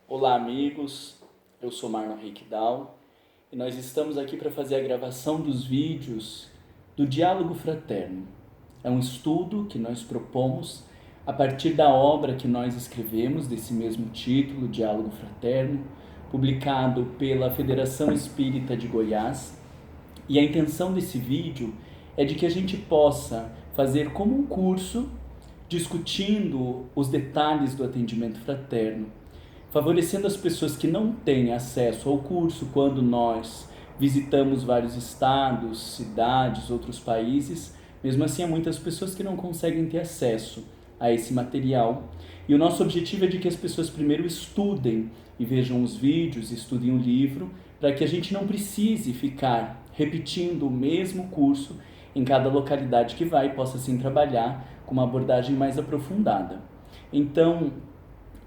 Olá, amigos. Eu sou Marlon Riquidal e nós estamos aqui para fazer a gravação dos vídeos do Diálogo Fraterno. É um estudo que nós propomos a partir da obra que nós escrevemos desse mesmo título, Diálogo Fraterno, publicado pela Federação Espírita de Goiás. E a intenção desse vídeo é de que a gente possa fazer como um curso discutindo os detalhes do atendimento fraterno, favorecendo as pessoas que não têm acesso ao curso quando nós visitamos vários estados, cidades, outros países. Mesmo assim, há muitas pessoas que não conseguem ter acesso a esse material. E o nosso objetivo é de que as pessoas primeiro estudem e vejam os vídeos, estudem o livro, para que a gente não precise ficar repetindo o mesmo curso em cada localidade que vai e possa assim trabalhar com uma abordagem mais aprofundada. Então,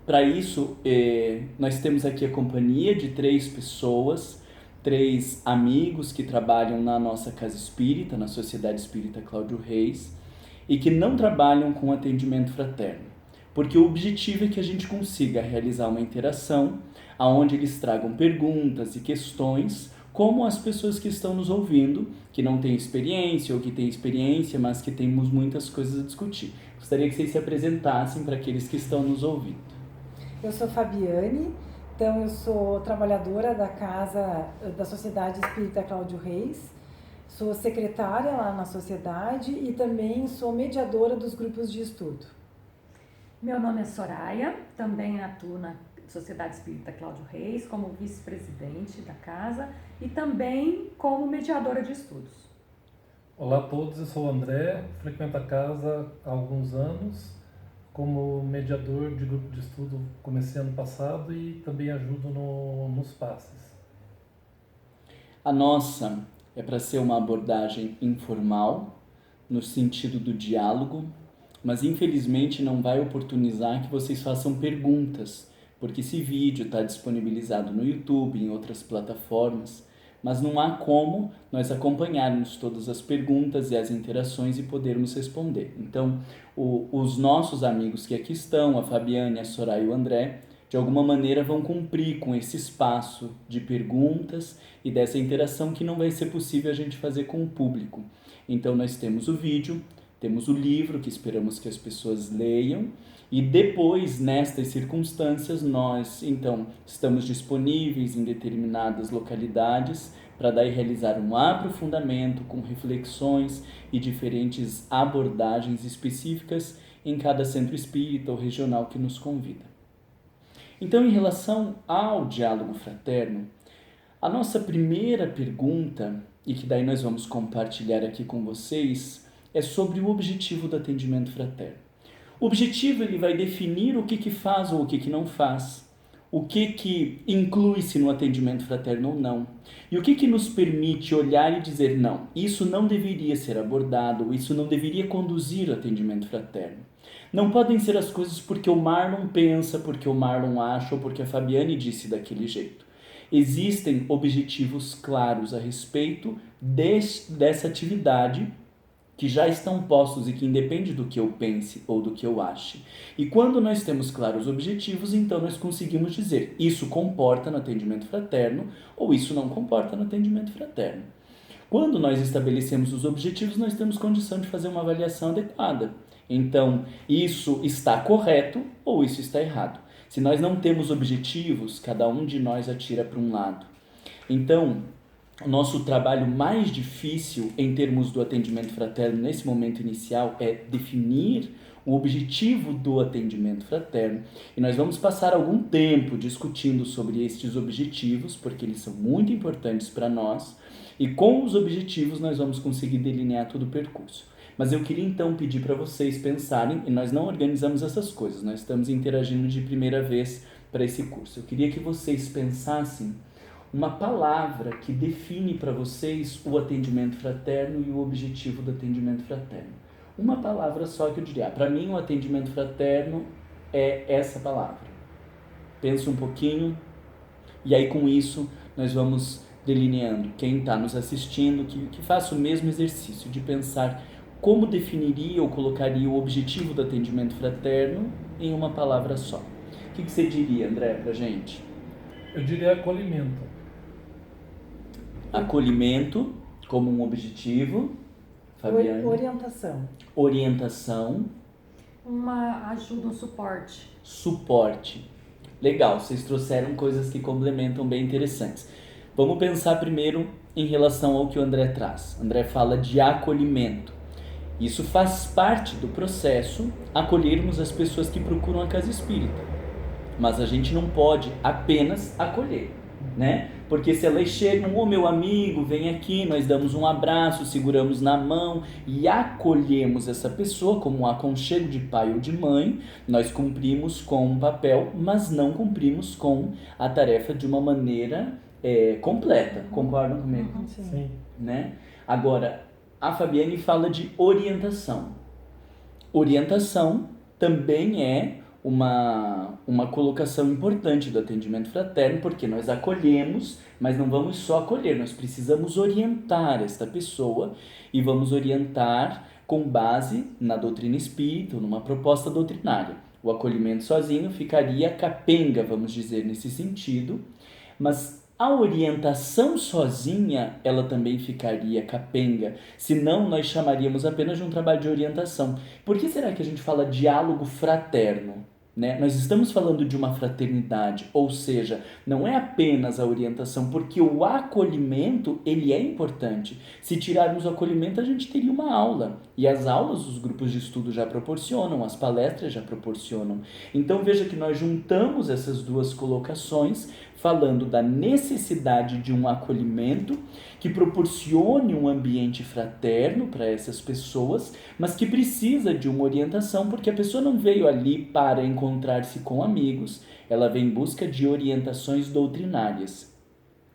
para isso, nós temos aqui a companhia de 3 pessoas, 3 amigos que trabalham na nossa casa espírita, na Sociedade Espírita Cláudio Reis, e que não trabalham com atendimento fraterno, porque o objetivo é que a gente consiga realizar uma interação onde eles tragam perguntas e questões, como as pessoas que estão nos ouvindo, que não têm experiência ou que têm experiência, mas que temos muitas coisas a discutir. Gostaria que vocês se apresentassem para aqueles que estão nos ouvindo. Eu sou Fabiane, então eu sou trabalhadora da Sociedade Espírita Cláudio Reis, sou secretária lá na sociedade e também sou mediadora dos grupos de estudo. Meu nome é Soraya, também atuo na Sociedade Espírita Cláudio Reis como vice-presidente da casa e também como mediadora de estudos. Olá a todos, eu sou o André, frequento a casa há alguns anos. Como mediador de grupo de estudo, comecei ano passado e também ajudo nos passes. A nossa é para ser uma abordagem informal, no sentido do diálogo, mas infelizmente não vai oportunizar que vocês façam perguntas, porque esse vídeo está disponibilizado no YouTube, em outras plataformas, mas não há como nós acompanharmos todas as perguntas e as interações e podermos responder. Então, os nossos amigos que aqui estão, a Fabiane, a Soraya e o André, de alguma maneira vão cumprir com esse espaço de perguntas e dessa interação que não vai ser possível a gente fazer com o público. Então, nós temos o vídeo, temos o livro que esperamos que as pessoas leiam e depois, nestas circunstâncias, nós, então, estamos disponíveis em determinadas localidades para daí realizar um aprofundamento com reflexões e diferentes abordagens específicas em cada centro espírita ou regional que nos convida. Então, em relação ao diálogo fraterno, a nossa primeira pergunta, e que daí nós vamos compartilhar aqui com vocês, é sobre o objetivo do atendimento fraterno. O objetivo ele vai definir o que faz ou o que não faz, o que inclui-se no atendimento fraterno ou não, e o que nos permite olhar e dizer não, isso não deveria ser abordado, ou isso não deveria conduzir o atendimento fraterno. Não podem ser as coisas porque o Marlon pensa, porque o Marlon acha ou porque a Fabiane disse daquele jeito. Existem objetivos claros a respeito dessa atividade que já estão postos e que independe do que eu pense ou do que eu ache. E quando nós temos claros objetivos, então nós conseguimos dizer isso comporta no atendimento fraterno ou isso não comporta no atendimento fraterno. Quando nós estabelecemos os objetivos, nós temos condição de fazer uma avaliação adequada. Então, isso está correto ou isso está errado. Se nós não temos objetivos, cada um de nós atira para um lado. Então, o nosso trabalho mais difícil em termos do atendimento fraterno nesse momento inicial é definir o objetivo do atendimento fraterno. E nós vamos passar algum tempo discutindo sobre estes objetivos, porque eles são muito importantes para nós. E com os objetivos nós vamos conseguir delinear todo o percurso. Mas eu queria então pedir para vocês pensarem, e nós não organizamos essas coisas, nós estamos interagindo de primeira vez para esse curso. Eu queria que vocês pensassem uma palavra que define para vocês o atendimento fraterno e o objetivo do atendimento fraterno. Uma palavra só que eu diria, para mim o atendimento fraterno é essa palavra. Pense um pouquinho e aí com isso nós vamos delineando. Quem está nos assistindo, que faça o mesmo exercício de pensar como definiria ou colocaria o objetivo do atendimento fraterno em uma palavra só. O que você diria, André, pra gente? Eu diria acolhimento. Acolhimento como um objetivo. Fabiane? Orientação. Uma ajuda, um suporte. Suporte. Legal, vocês trouxeram coisas que complementam bem interessantes. Vamos pensar primeiro em relação ao que o André traz. O André fala de acolhimento. Isso faz parte do processo acolhermos as pessoas que procuram a casa espírita. Mas a gente não pode apenas acolher, né? Porque se elas chegam, ô meu amigo, vem aqui, nós damos um abraço, seguramos na mão e acolhemos essa pessoa como um aconchego de pai ou de mãe, nós cumprimos com um papel, mas não cumprimos com a tarefa de uma maneira completa. Concordam comigo? Sim. Né? Agora, a Fabiane fala de orientação. Orientação também é uma colocação importante do atendimento fraterno, porque nós acolhemos, mas não vamos só acolher, nós precisamos orientar esta pessoa e vamos orientar com base na doutrina espírita, numa proposta doutrinária. O acolhimento sozinho ficaria capenga, vamos dizer, nesse sentido, mas a orientação sozinha, ela também ficaria capenga, senão nós chamaríamos apenas de um trabalho de orientação. Por que será que a gente fala diálogo fraterno? Né? Nós estamos falando de uma fraternidade, ou seja, não é apenas a orientação, porque o acolhimento, ele é importante. Se tirarmos o acolhimento, a gente teria uma aula, e as aulas os grupos de estudo já proporcionam, as palestras já proporcionam. Então veja que nós juntamos essas duas colocações, falando da necessidade de um acolhimento que proporcione um ambiente fraterno para essas pessoas, mas que precisa de uma orientação, porque a pessoa não veio ali para encontrar-se com amigos, ela vem em busca de orientações doutrinárias.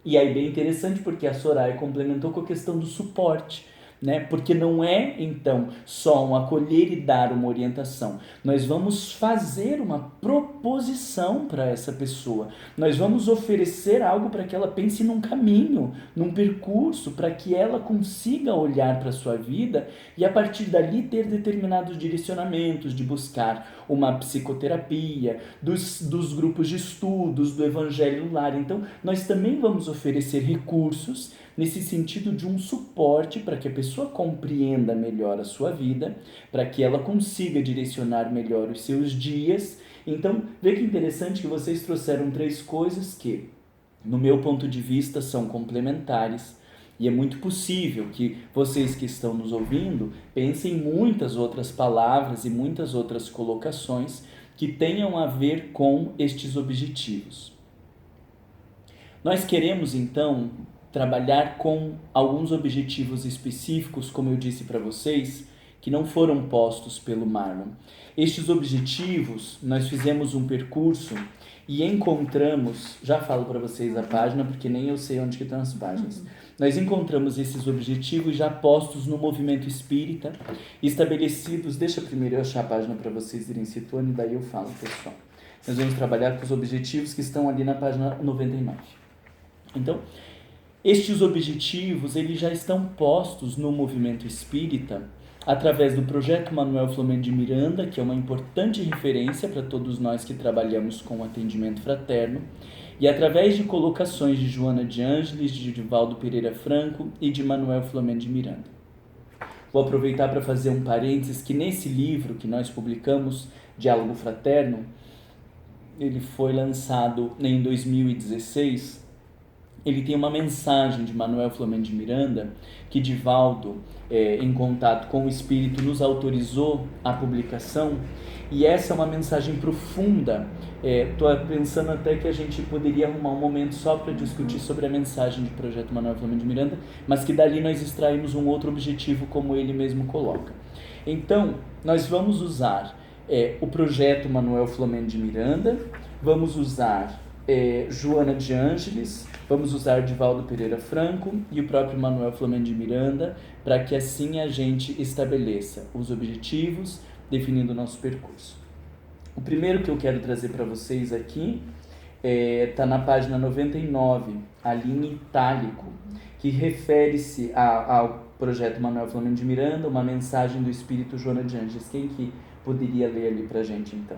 E aí bem interessante porque a Soraya complementou com a questão do suporte, né? Porque não é, então, só um acolher e dar uma orientação. Nós vamos fazer uma proposição para essa pessoa. Nós vamos oferecer algo para que ela pense num caminho, num percurso, para que ela consiga olhar para a sua vida e, a partir dali, ter determinados direcionamentos de buscar uma psicoterapia, dos grupos de estudos, do Evangelho Lar. Então, nós também vamos oferecer recursos nesse sentido de um suporte para que a pessoa compreenda melhor a sua vida, para que ela consiga direcionar melhor os seus dias. Então, vê que interessante que vocês trouxeram 3 coisas que, no meu ponto de vista, são complementares, e é muito possível que vocês que estão nos ouvindo pensem em muitas outras palavras e muitas outras colocações que tenham a ver com estes objetivos. Nós queremos, então, trabalhar com alguns objetivos específicos, como eu disse para vocês, que não foram postos pelo Marlon. Estes objetivos, nós fizemos um percurso e encontramos, já falo para vocês a página, porque nem eu sei onde que estão as páginas. Nós encontramos esses objetivos já postos no movimento espírita, estabelecidos, deixa primeiro eu achar a página para vocês irem situando e daí eu falo, pessoal. Nós vamos trabalhar com os objetivos que estão ali na página 99. Então, estes objetivos, eles já estão postos no movimento espírita através do projeto Manuel Flamengo de Miranda, que é uma importante referência para todos nós que trabalhamos com atendimento fraterno, e através de colocações de Joana de Ângeles, de Divaldo Pereira Franco e de Manuel Flamengo de Miranda. Vou aproveitar para fazer um parênteses que nesse livro que nós publicamos, Diálogo Fraterno, ele foi lançado em 2016. Ele tem uma mensagem de Manuel Flamengo de Miranda, que Divaldo, em contato com o Espírito, nos autorizou a publicação, e essa é uma mensagem profunda. Estou pensando até que a gente poderia arrumar um momento só para discutir sobre a mensagem do projeto Manuel Flamengo de Miranda, mas que dali nós extraímos um outro objetivo, como ele mesmo coloca. Então, nós vamos usar o projeto Manuel Flamengo de Miranda, vamos usar Joana de Ângeles, vamos usar Divaldo Pereira Franco e o próprio Manuel Flamengo de Miranda, para que assim a gente estabeleça os objetivos, definindo o nosso percurso. O primeiro que eu quero trazer para vocês aqui está na página 99, ali em itálico, que refere-se ao projeto Manuel Flamengo de Miranda, uma mensagem do Espírito Joana de Ângeles. Quem que poderia ler ali para a gente, então?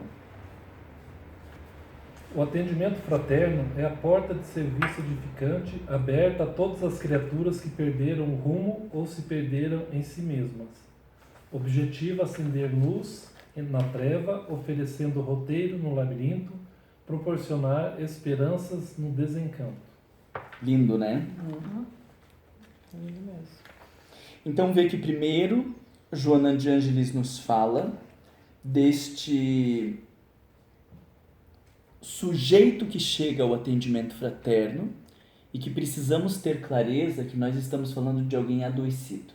O atendimento fraterno é a porta de serviço edificante aberta a todas as criaturas que perderam o rumo ou se perderam em si mesmas. Objetivo acender luz na treva, oferecendo roteiro no labirinto, proporcionar esperanças no desencanto. Lindo, né? Lindo mesmo. Então vê que primeiro Joana de Ângeles nos fala deste sujeito que chega ao atendimento fraterno e que precisamos ter clareza que nós estamos falando de alguém adoecido,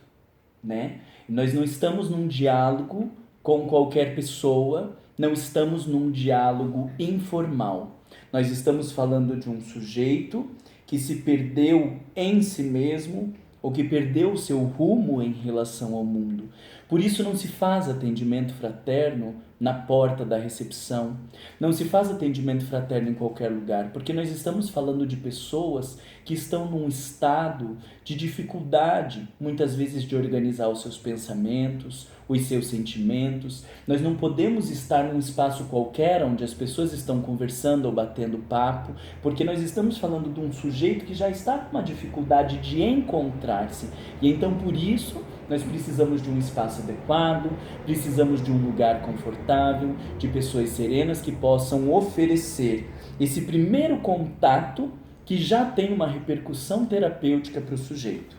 né? Nós não estamos num diálogo com qualquer pessoa, não estamos num diálogo informal. Nós estamos falando de um sujeito que se perdeu em si mesmo ou que perdeu o seu rumo em relação ao mundo. Por isso não se faz atendimento fraterno na porta da recepção, não se faz atendimento fraterno em qualquer lugar, porque nós estamos falando de pessoas que estão num estado de dificuldade, muitas vezes de organizar os seus pensamentos, os seus sentimentos. Nós não podemos estar num espaço qualquer onde as pessoas estão conversando ou batendo papo, porque nós estamos falando de um sujeito que já está com uma dificuldade de encontrar-se. E então, por isso, nós precisamos de um espaço adequado, precisamos de um lugar confortável, de pessoas serenas que possam oferecer esse primeiro contato que já tem uma repercussão terapêutica para o sujeito.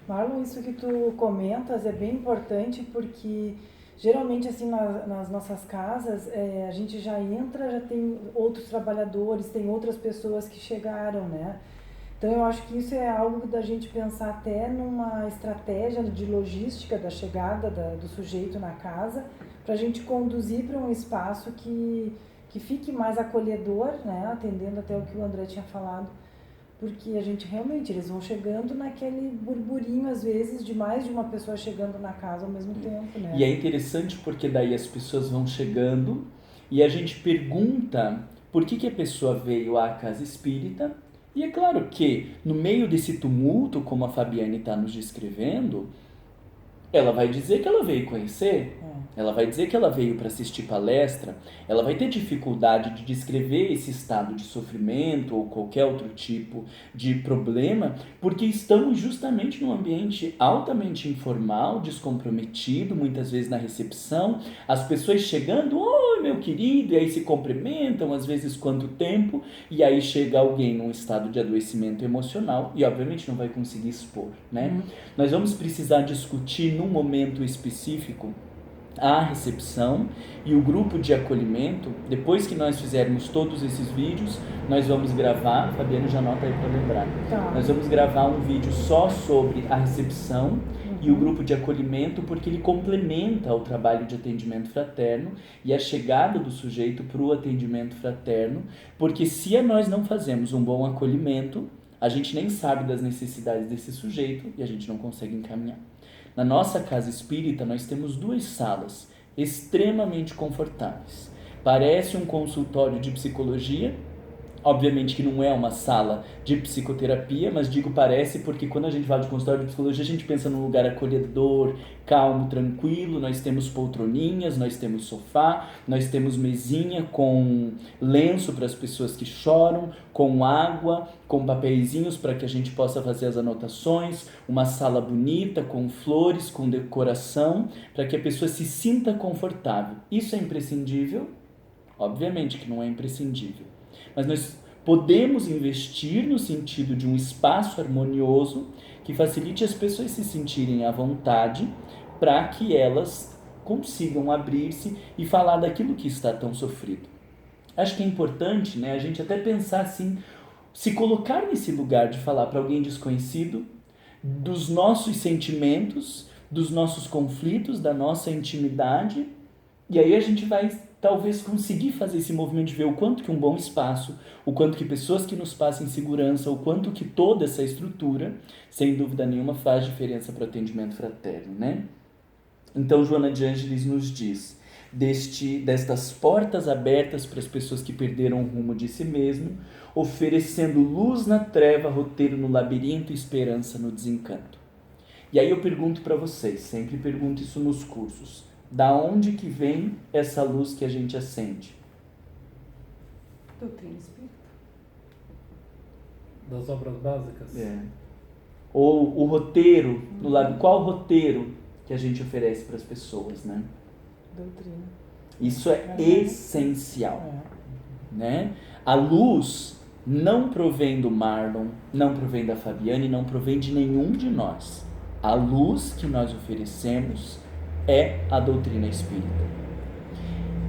Marlon, isso que tu comentas é bem importante porque geralmente assim nas nossas casas a gente já entra, já tem outros trabalhadores, tem outras pessoas que chegaram, né? Então eu acho que isso é algo da gente pensar até numa estratégia de logística da chegada do sujeito na casa, para a gente conduzir para um espaço que fique mais acolhedor, né? Atendendo até o que o André tinha falado, porque a gente realmente, eles vão chegando naquele burburinho às vezes de mais de uma pessoa chegando na casa ao mesmo tempo, né? E é interessante porque daí as pessoas vão chegando e a gente pergunta por que a pessoa veio à casa espírita. E é claro que, no meio desse tumulto, como a Fabiane está nos descrevendo, ela vai dizer que ela veio conhecer, ela vai dizer que ela veio para assistir palestra, ela vai ter dificuldade de descrever esse estado de sofrimento ou qualquer outro tipo de problema, porque estamos justamente num ambiente altamente informal, descomprometido, muitas vezes na recepção, as pessoas chegando, oi meu querido, e aí se cumprimentam, às vezes quanto tempo, e aí chega alguém num estado de adoecimento emocional e obviamente não vai conseguir expor, né? Nós vamos precisar discutir num momento específico a recepção e o grupo de acolhimento. Depois que nós fizermos todos esses vídeos, nós vamos gravar, Fabiana já anota aí para lembrar, nós vamos gravar um vídeo só sobre a recepção e o grupo de acolhimento, porque ele complementa o trabalho de atendimento fraterno e a chegada do sujeito para o atendimento fraterno, porque se nós não fazemos um bom acolhimento, a gente nem sabe das necessidades desse sujeito e a gente não consegue encaminhar. Na nossa casa espírita, nós temos 2 salas extremamente confortáveis. Parece um consultório de psicologia, obviamente que não é uma sala de psicoterapia, mas digo parece porque quando a gente fala de consultório de psicologia, a gente pensa num lugar acolhedor, calmo, tranquilo. Nós temos poltroninhas, nós temos sofá, nós temos mesinha com lenço para as pessoas que choram, com água, com papeizinhos para que a gente possa fazer as anotações, uma sala bonita, com flores, com decoração, para que a pessoa se sinta confortável. Isso é imprescindível? Obviamente que não é imprescindível. Mas nós podemos investir no sentido de um espaço harmonioso que facilite as pessoas se sentirem à vontade para que elas consigam abrir-se e falar daquilo que está tão sofrido. Acho que é importante, né, a gente até pensar assim, se colocar nesse lugar de falar para alguém desconhecido dos nossos sentimentos, dos nossos conflitos, da nossa intimidade, e aí a gente vai talvez conseguir fazer esse movimento de ver o quanto que um bom espaço, o quanto que pessoas que nos passem segurança, o quanto que toda essa estrutura, sem dúvida nenhuma, faz diferença para o atendimento fraterno, né? Então, Joana de Ângeles nos diz destas portas abertas para as pessoas que perderam o rumo de si mesmo, oferecendo luz na treva, roteiro no labirinto e esperança no desencanto. E aí eu pergunto para vocês, sempre pergunto isso nos cursos, da onde que vem essa luz que a gente acende? Doutrina espírita. Das obras básicas? Ou o roteiro, no lado, qual o roteiro que a gente oferece para as pessoas, né? Doutrina. Isso é essencial, né? A luz não provém do Marlon, não provém da Fabiane, não provém de nenhum de nós. A luz que nós oferecemos é a doutrina espírita.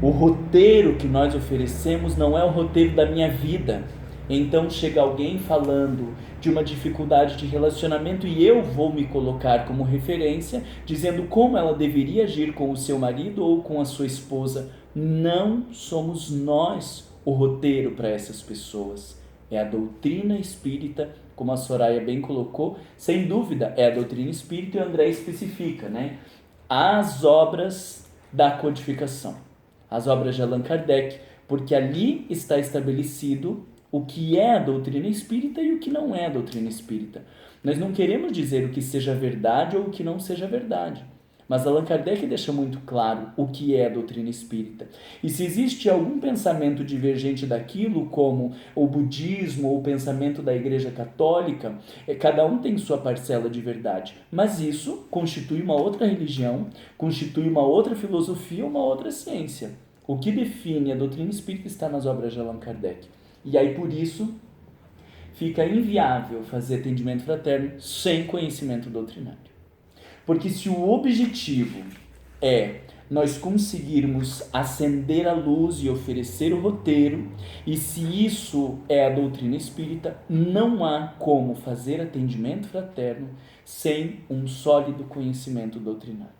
O roteiro que nós oferecemos não é o roteiro da minha vida. Então chega alguém falando de uma dificuldade de relacionamento e eu vou me colocar como referência, dizendo como ela deveria agir com o seu marido ou com a sua esposa. Não somos nós o roteiro para essas pessoas. É a doutrina espírita, como a Soraya bem colocou, sem dúvida é a doutrina espírita, e o André especifica, né? As obras da codificação, as obras de Allan Kardec, porque ali está estabelecido o que é a doutrina espírita e o que não é a doutrina espírita. Nós não queremos dizer o que seja verdade ou o que não seja verdade, mas Allan Kardec deixa muito claro o que é a doutrina espírita. E se existe algum pensamento divergente daquilo, como o budismo ou o pensamento da Igreja Católica, cada um tem sua parcela de verdade. Mas isso constitui uma outra religião, constitui uma outra filosofia, uma outra ciência. O que define a doutrina espírita está nas obras de Allan Kardec. E aí, por isso, fica inviável fazer atendimento fraterno sem conhecimento doutrinário. Porque se o objetivo é nós conseguirmos acender a luz e oferecer o roteiro, e se isso é a doutrina espírita, não há como fazer atendimento fraterno sem um sólido conhecimento doutrinário.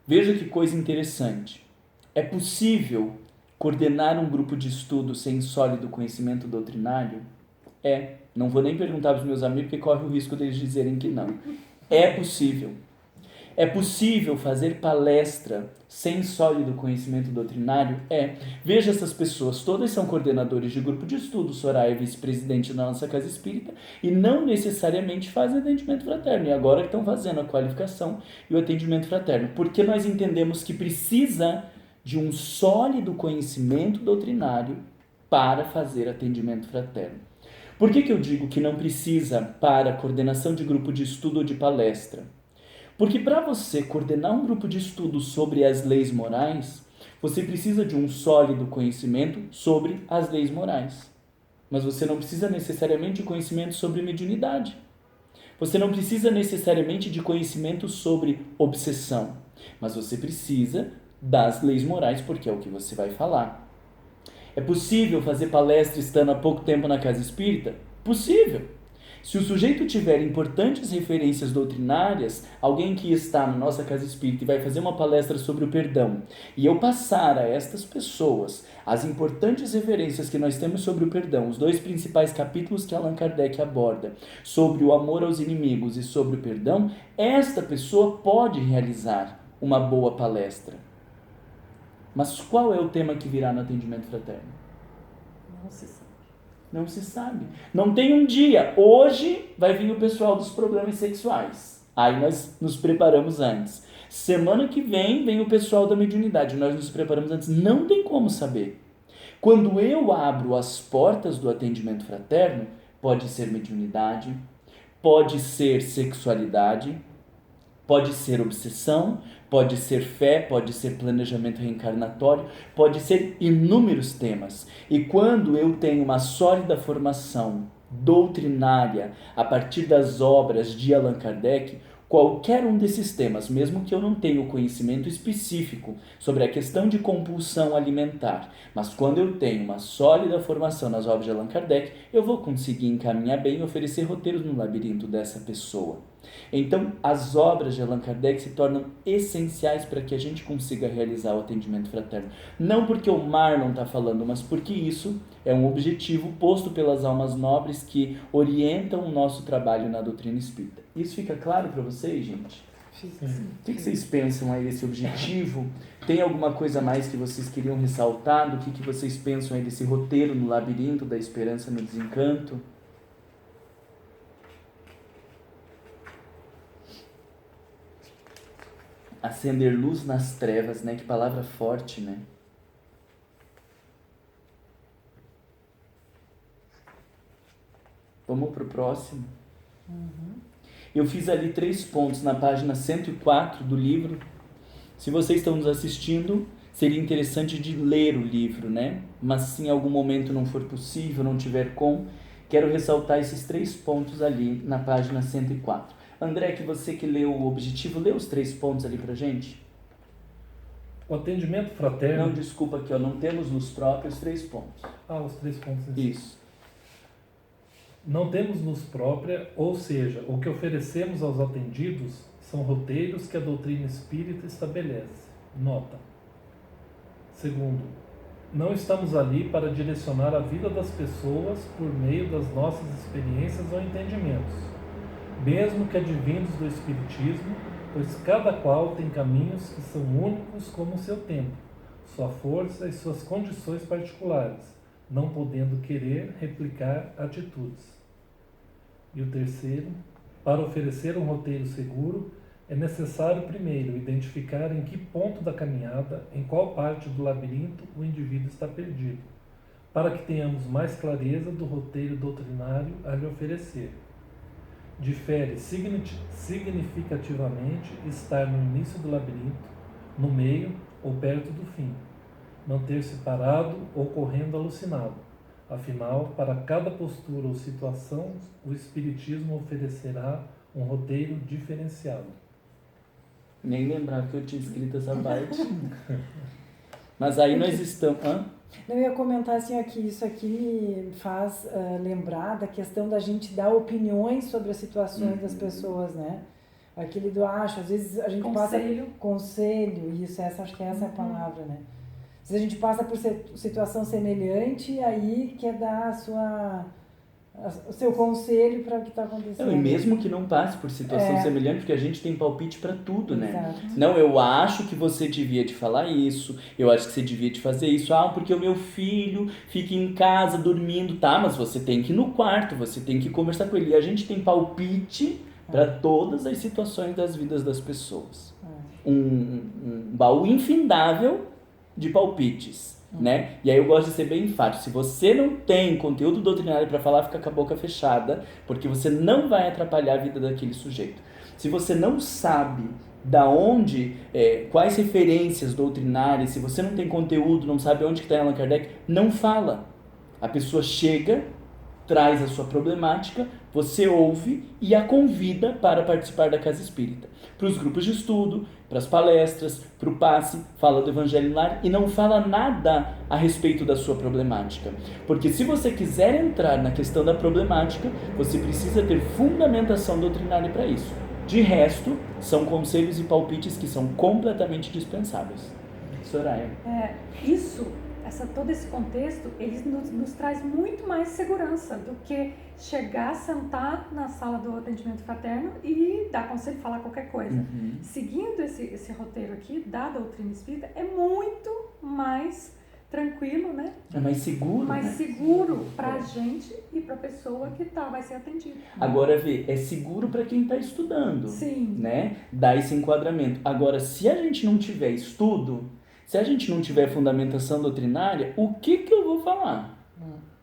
Veja que coisa interessante. É possível coordenar um grupo de estudo sem sólido conhecimento doutrinário? Não vou nem perguntar para os meus amigos, porque corre o risco deles dizerem que não. É possível. É possível fazer palestra sem sólido conhecimento doutrinário? Veja essas pessoas, todas são coordenadores de grupo de estudo. Soraya é vice-presidente da nossa Casa Espírita e não necessariamente fazem atendimento fraterno. E agora estão fazendo a qualificação e o atendimento fraterno. Porque nós entendemos que precisa de um sólido conhecimento doutrinário para fazer atendimento fraterno. Por que eu digo que não precisa para coordenação de grupo de estudo ou de palestra? Porque para você coordenar um grupo de estudo sobre as leis morais, você precisa de um sólido conhecimento sobre as leis morais. Mas você não precisa necessariamente de conhecimento sobre mediunidade. Você não precisa necessariamente de conhecimento sobre obsessão. Mas você precisa das leis morais, porque é o que você vai falar. É possível fazer palestra estando há pouco tempo na Casa Espírita? Possível. Se o sujeito tiver importantes referências doutrinárias, alguém que está na nossa Casa Espírita e vai fazer uma palestra sobre o perdão, e eu passar a estas pessoas as importantes referências que nós temos sobre o perdão, os 2 principais capítulos que Allan Kardec aborda, sobre o amor aos inimigos e sobre o perdão, esta pessoa pode realizar uma boa palestra. Mas qual é o tema que virá no atendimento fraterno? Não se sabe. Não se sabe. Não tem um dia. Hoje vai vir o pessoal dos problemas sexuais. Aí nós nos preparamos antes. Semana que vem o pessoal da mediunidade. Nós nos preparamos antes. Não tem como saber. Quando eu abro as portas do atendimento fraterno, pode ser mediunidade, pode ser sexualidade, pode ser obsessão, pode ser fé, pode ser planejamento reencarnatório, pode ser inúmeros temas. E quando eu tenho uma sólida formação doutrinária a partir das obras de Allan Kardec, qualquer um desses temas, mesmo que eu não tenha o conhecimento específico sobre a questão de compulsão alimentar, mas quando eu tenho uma sólida formação nas obras de Allan Kardec, eu vou conseguir encaminhar bem e oferecer roteiros no labirinto dessa pessoa. Então, as obras de Allan Kardec se tornam essenciais para que a gente consiga realizar o atendimento fraterno. Não porque o Marlon está falando, mas porque isso é um objetivo posto pelas almas nobres que orientam o nosso trabalho na doutrina espírita. Isso fica claro para vocês, gente? O que vocês pensam aí desse objetivo? Tem alguma coisa a mais que vocês queriam ressaltar? Do que vocês pensam aí desse roteiro no labirinto da esperança no desencanto? Acender luz nas trevas, né? Que palavra forte, né? Vamos pro próximo? Eu fiz ali 3 pontos na página 104 do livro. Se vocês estão nos assistindo, seria interessante de ler o livro, né? Mas se em algum momento não for possível, não tiver quero ressaltar esses 3 pontos ali na página 104. André, que você que leu o objetivo, lê os 3 pontos ali pra gente? O atendimento fraterno... Não, desculpa aqui, ó, não temos luz própria, os 3 pontos. Os 3 pontos. Isso. Não temos luz própria, ou seja, o que oferecemos aos atendidos são roteiros que a doutrina espírita estabelece. Nota. Segundo, não estamos ali para direcionar a vida das pessoas por meio das nossas experiências ou entendimentos, mesmo que advindos do Espiritismo, pois cada qual tem caminhos que são únicos como o seu tempo, sua força e suas condições particulares, não podendo querer replicar atitudes. E o terceiro, para oferecer um roteiro seguro, é necessário primeiro identificar em que ponto da caminhada, em qual parte do labirinto o indivíduo está perdido, para que tenhamos mais clareza do roteiro doutrinário a lhe oferecer. Difere significativamente estar no início do labirinto, no meio ou perto do fim, manter-se parado ou correndo alucinado. Afinal, para cada postura ou situação, o Espiritismo oferecerá um roteiro diferenciado. Nem lembrava que eu tinha escrito essa parte. Mas aí nós estamos... Eu ia comentar assim, que isso aqui me faz lembrar da questão da gente dar opiniões sobre as situações das pessoas, né? Aquele do acho, às vezes a gente Conselho. passa... Conselho, isso, acho que essa é a palavra, né? Se a gente passa por situação semelhante, aí quer dar o seu conselho para o que está acontecendo. E mesmo que não passe por situação semelhante, porque a gente tem palpite para tudo, né? Exato. Não, eu acho que você devia te falar isso, eu acho que você devia te fazer isso, porque o meu filho fica em casa dormindo, tá? Mas você tem que ir no quarto, você tem que conversar com ele. E a gente tem palpite para todas as situações das vidas das pessoas. Um baú infindável de palpites, né? E aí eu gosto de ser bem enfático. Se você não tem conteúdo doutrinário para falar, fica com a boca fechada, porque você não vai atrapalhar a vida daquele sujeito. Se você não sabe da onde, quais referências doutrinárias, se você não tem conteúdo, não sabe onde que está Allan Kardec, não fala. A pessoa chega, traz a sua problemática, você ouve e a convida para participar da Casa Espírita. Para os grupos de estudo, para as palestras, para o passe, fala do Evangelho no Lar e não fala nada a respeito da sua problemática. Porque se você quiser entrar na questão da problemática, você precisa ter fundamentação doutrinária para isso. De resto, são conselhos e palpites que são completamente dispensáveis. Soraya. Todo esse contexto, ele nos traz muito mais segurança do que chegar, sentar na sala do atendimento fraterno e dar conselho, falar qualquer coisa. Seguindo esse roteiro aqui da doutrina espírita, é muito mais tranquilo, né? É mais seguro, mais seguro para a gente e para a pessoa que vai ser atendida. Agora, é seguro para quem está estudando. Sim. Né? Dá esse enquadramento. Agora, se a gente não tiver estudo, se a gente não tiver fundamentação doutrinária, o que eu vou falar?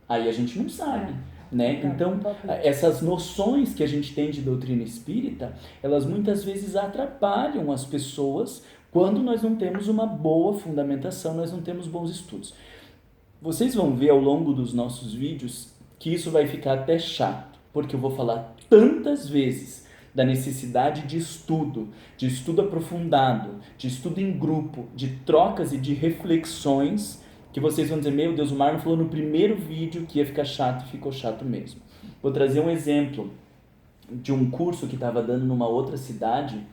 Aí a gente não sabe. Né? Então, essas noções que a gente tem de doutrina espírita, elas muitas vezes atrapalham as pessoas quando nós não temos uma boa fundamentação, nós não temos bons estudos. Vocês vão ver ao longo dos nossos vídeos que isso vai ficar até chato, porque eu vou falar tantas vezes da necessidade de estudo aprofundado, de estudo em grupo, de trocas e de reflexões, que vocês vão dizer, meu Deus, o Marlon falou no primeiro vídeo que ia ficar chato e ficou chato mesmo. Vou trazer um exemplo de um curso que estava dando numa outra cidade,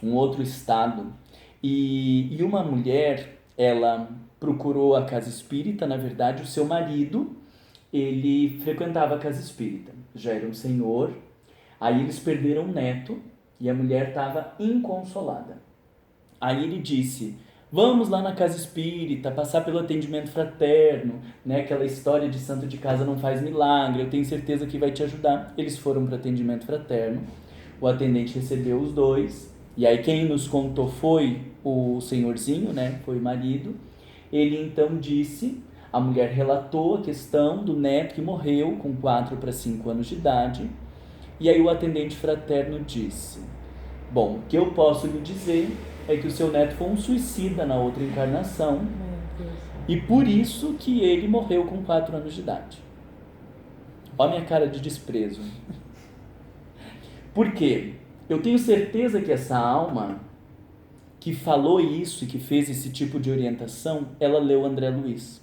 um outro estado, e uma mulher, ela procurou a casa espírita, na verdade, o seu marido, ele frequentava a casa espírita, já era um senhor. Aí eles perderam um neto e a mulher estava inconsolada. Aí ele disse, vamos lá na casa espírita, passar pelo atendimento fraterno, né? Aquela história de santo de casa não faz milagre, eu tenho certeza que vai te ajudar. Eles foram para o atendimento fraterno, o atendente recebeu os dois, e aí quem nos contou foi o senhorzinho, né? Foi o marido. Ele então disse, A mulher relatou a questão do neto que morreu com 4 para 5 anos de idade. E aí o atendente fraterno disse: bom, o que eu posso lhe dizer é que o seu neto foi um suicida na outra encarnação e por isso que ele morreu com 4 anos de idade. Olha a minha cara de desprezo. Por quê? Eu tenho certeza que essa alma que falou isso e que fez esse tipo de orientação, ela leu André Luiz.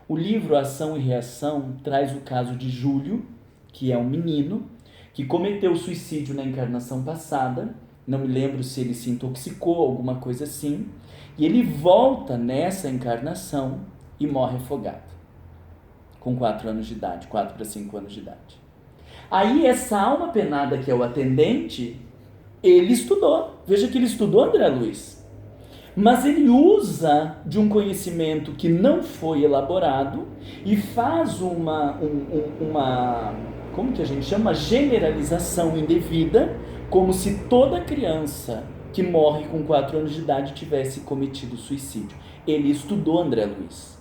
O livro Ação e Reação traz o caso de Júlio, que é um menino, que cometeu suicídio na encarnação passada, não me lembro se ele se intoxicou, alguma coisa assim, e ele volta nessa encarnação e morre afogado, com 4 anos de idade, 4 para 5 anos de idade. Aí essa alma penada que é o atendente, ele estudou, veja que ele estudou André Luiz, mas ele usa de um conhecimento que não foi elaborado e faz uma como que a gente chama? Generalização indevida, como se toda criança que morre com 4 anos de idade tivesse cometido suicídio. Ele estudou André Luiz,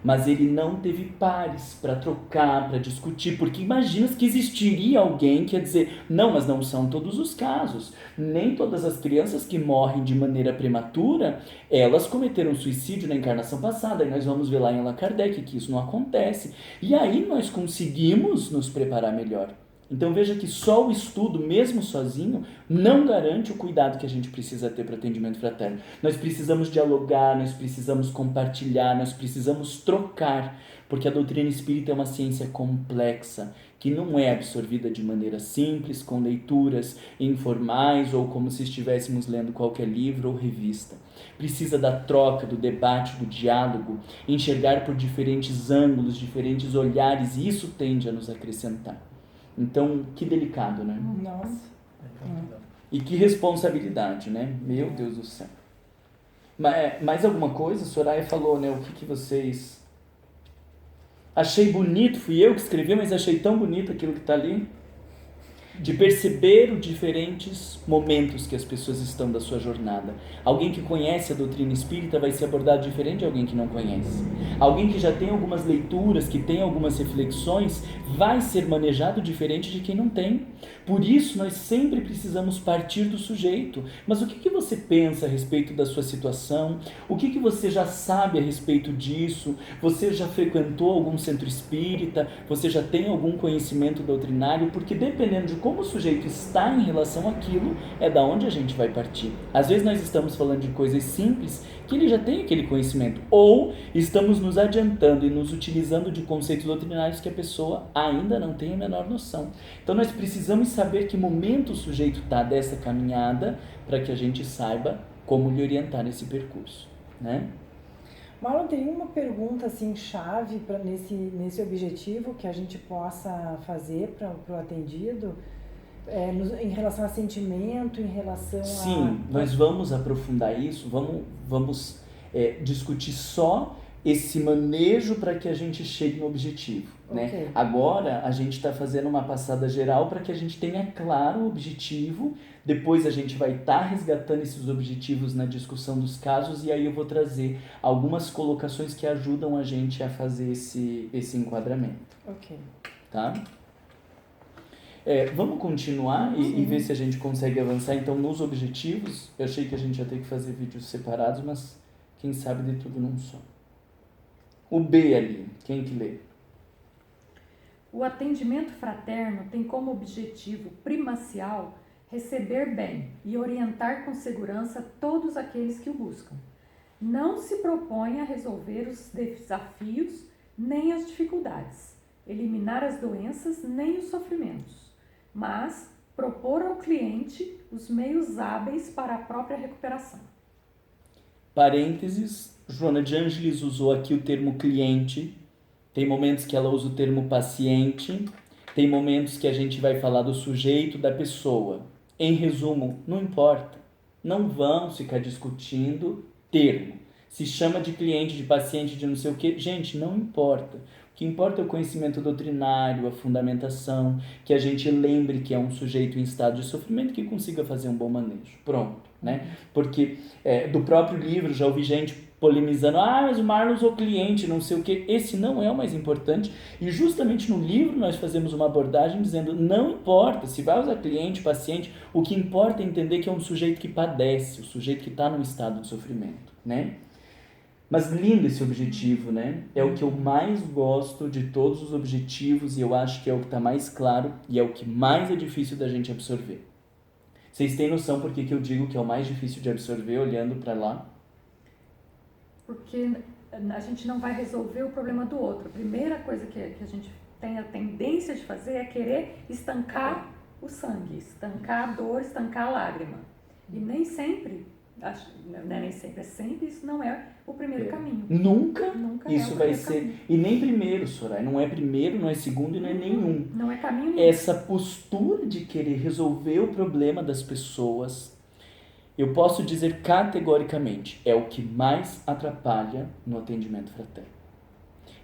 mas ele não teve pares para trocar, para discutir, porque imagina que existiria alguém que ia dizer, não, mas não são todos os casos, nem todas as crianças que morrem de maneira prematura, elas cometeram suicídio na encarnação passada, e nós vamos ver lá em Allan Kardec que isso não acontece, e aí nós conseguimos nos preparar melhor. Então veja que só o estudo, mesmo sozinho, não garante o cuidado que a gente precisa ter para atendimento fraterno. Nós precisamos dialogar, nós precisamos compartilhar, nós precisamos trocar, porque a doutrina espírita é uma ciência complexa, que não é absorvida de maneira simples, com leituras informais ou como se estivéssemos lendo qualquer livro ou revista. Precisa da troca, do debate, do diálogo, enxergar por diferentes ângulos, diferentes olhares, e isso tende a nos acrescentar. Então, que delicado, né? Nossa. E que responsabilidade, né? Meu Deus do céu. Mais alguma coisa? Soraya falou, né? O que vocês... Achei bonito, fui eu que escrevi, mas achei tão bonito aquilo que está ali. De perceber os diferentes momentos que as pessoas estão da sua jornada. Alguém que conhece a doutrina espírita vai ser abordado diferente de alguém que não conhece. Alguém que já tem algumas leituras, que tem algumas reflexões, vai ser manejado diferente de quem não tem. Por isso, nós sempre precisamos partir do sujeito. Mas o que você pensa a respeito da sua situação? O que você já sabe a respeito disso? Você já frequentou algum centro espírita? Você já tem algum conhecimento doutrinário? Porque dependendo de como o sujeito está em relação àquilo, é da onde a gente vai partir. Às vezes nós estamos falando de coisas simples que ele já tem aquele conhecimento, ou estamos nos adiantando e nos utilizando de conceitos doutrinários que a pessoa ainda não tem a menor noção. Então nós precisamos saber que momento o sujeito está dessa caminhada para que a gente saiba como lhe orientar nesse percurso, né? Marlon, tem uma pergunta assim chave para nesse objetivo que a gente possa fazer para o atendido, em relação a sentimento, em relação Sim, nós vamos aprofundar isso, vamos discutir só esse manejo para que a gente chegue no objetivo, né? Okay. Agora a gente está fazendo uma passada geral para que a gente tenha claro o objetivo, depois a gente vai estar resgatando esses objetivos na discussão dos casos e aí eu vou trazer algumas colocações que ajudam a gente a fazer esse enquadramento. Ok. Tá? Vamos continuar e ver se a gente consegue avançar então nos objetivos. Eu achei que a gente ia ter que fazer vídeos separados, mas quem sabe de tudo num só. O B ali, quem que lê? O atendimento fraterno tem como objetivo primacial receber bem e orientar com segurança todos aqueles que o buscam. Não se propõe a resolver os desafios nem as dificuldades, eliminar as doenças nem os sofrimentos, mas propor ao cliente os meios hábeis para a própria recuperação. Parênteses, Joana de Ângeles usou aqui o termo cliente, tem momentos que ela usa o termo paciente, tem momentos que a gente vai falar do sujeito, da pessoa. Em resumo, não importa, não vamos ficar discutindo termo. Se chama de cliente, de paciente, de não sei o que, gente, não importa. O que importa é o conhecimento doutrinário, a fundamentação, que a gente lembre que é um sujeito em estado de sofrimento que consiga fazer um bom manejo. Pronto, né? Porque do próprio livro já ouvi gente polemizando, mas o Marlon usou cliente, não sei o que. Esse não é o mais importante. E justamente no livro nós fazemos uma abordagem dizendo, não importa se vai usar cliente, paciente, o que importa é entender que é um sujeito que padece, o sujeito que está num estado de sofrimento, né? Mas lindo esse objetivo, né? É o que eu mais gosto de todos os objetivos e eu acho que é o que está mais claro e é o que mais é difícil da gente absorver. Vocês têm noção por que eu digo que é o mais difícil de absorver olhando para lá? Porque a gente não vai resolver o problema do outro. A primeira coisa que a gente tem a tendência de fazer é querer estancar o sangue, estancar a dor, estancar a lágrima. E nem sempre, não é nem sempre, é sempre, isso não é o primeiro caminho. Nunca isso é o vai primeiro ser. caminho. E nem primeiro, Soraya. Não é primeiro, não é segundo e não é nenhum. Não é caminho nenhum. Essa postura de querer resolver o problema das pessoas, eu posso dizer categoricamente, é o que mais atrapalha no atendimento fraterno.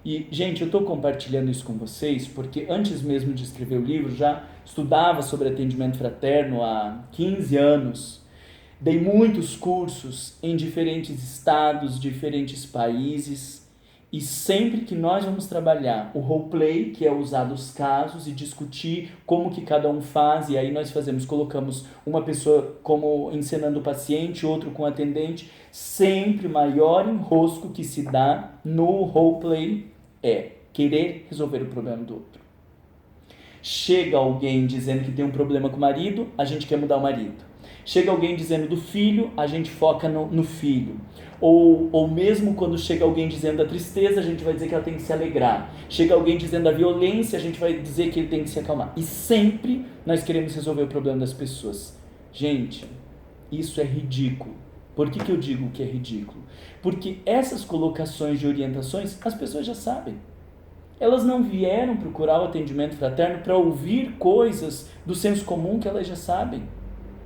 E, gente, eu estou compartilhando isso com vocês porque antes mesmo de escrever o livro, já estudava sobre atendimento fraterno há 15 anos. Dei muitos cursos em diferentes estados, diferentes países. E sempre que nós vamos trabalhar o roleplay, que é usar os casos e discutir como que cada um faz, e aí nós colocamos uma pessoa como encenando o paciente, outro com o atendente, sempre o maior enrosco que se dá no roleplay é querer resolver o problema do outro. Chega alguém dizendo que tem um problema com o marido, a gente quer mudar o marido. Chega alguém dizendo do filho, a gente foca no filho. Ou mesmo quando chega alguém dizendo da tristeza, a gente vai dizer que ela tem que se alegrar. Chega alguém dizendo da violência, a gente vai dizer que ele tem que se acalmar. E sempre nós queremos resolver o problema das pessoas. Gente, isso é ridículo. Por que eu digo que é ridículo? Porque essas colocações de orientações, as pessoas já sabem. Elas não vieram procurar o atendimento fraterno para ouvir coisas do senso comum que elas já sabem.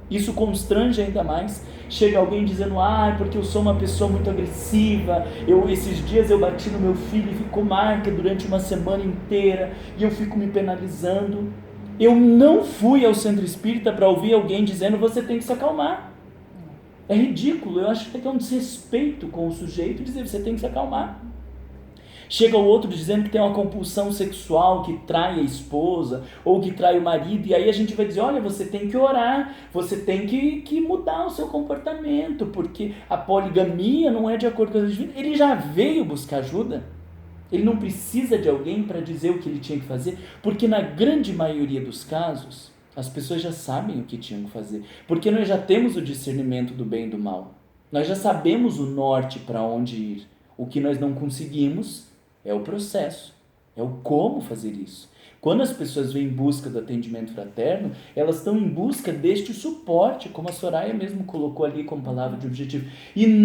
Isso constrange ainda mais. Chega alguém dizendo, porque eu sou uma pessoa muito agressiva, esses dias eu bati no meu filho e ficou marca durante uma semana inteira e eu fico me penalizando. Eu não fui ao centro espírita para ouvir alguém dizendo, você tem que se acalmar. É ridículo, eu acho que é um desrespeito com o sujeito dizer, você tem que se acalmar. Chega o outro dizendo que tem uma compulsão sexual, que trai a esposa, ou que trai o marido, e aí a gente vai dizer, olha, você tem que orar, você tem que mudar o seu comportamento, porque a poligamia não é de acordo com as leis. Ele já veio buscar ajuda, ele não precisa de alguém para dizer o que ele tinha que fazer, porque na grande maioria dos casos, as pessoas já sabem o que tinham que fazer, porque nós já temos o discernimento do bem e do mal, nós já sabemos o norte para onde ir, o que nós não conseguimos é o processo, é o como fazer isso. Quando as pessoas vêm em busca do atendimento fraterno, elas estão em busca deste suporte, como a Soraya mesmo colocou ali como palavra de objetivo. E não